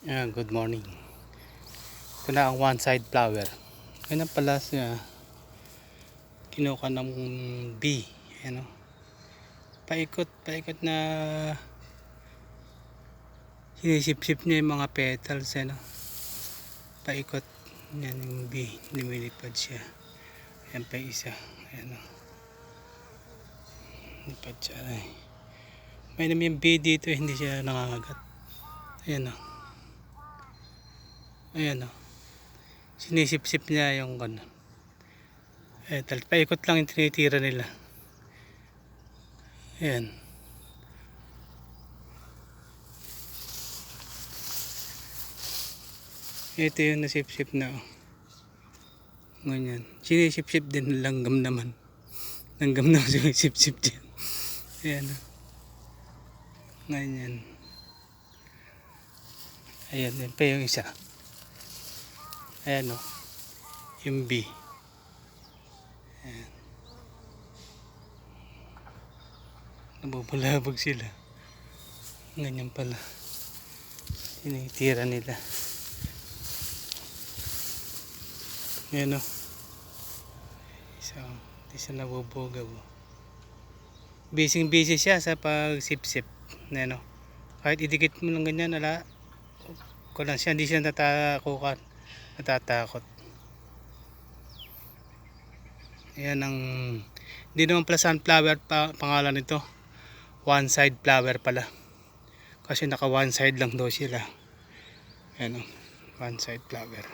Good morning. Ito na ang one side flower. Ganyan pala siya. Kinuha ng bee. Ano? Paikot na sinisip-sip niya yung mga petals. Ano? Paikot. Yan yung bee. Lumilipad siya. Ayan pa isa. Ayan o. Lipad siya. Ay. May naman yung bee dito. Hindi siya nangangagat. Ayan o. Ayan o. Sinisip-sip niya yung gano'n. Paikot lang yung tinitira nila. Ayan. Ito yung nasip-sip na ganyan. Sinisip-sip din, langgam naman. Langgam naman sinisip-sip din. Ayan o. Ganyan. Ayan, yan pa yung isa. Ayan o. Yung bee. Ayan. Nabubulabog sila. Ganyan pala. Tinitira nila. Ayan o. Isa nabubugaw. Busy siya sa pagsip-sip. Ayan o. Kahit idikit mo ng ganyan, kulang siya, hindi siya natatakot. Ayan ang, hindi naman pala sunflower pangalan nito. One side flower pala. Kasi naka one side lang daw sila. Ayan o, one side flower.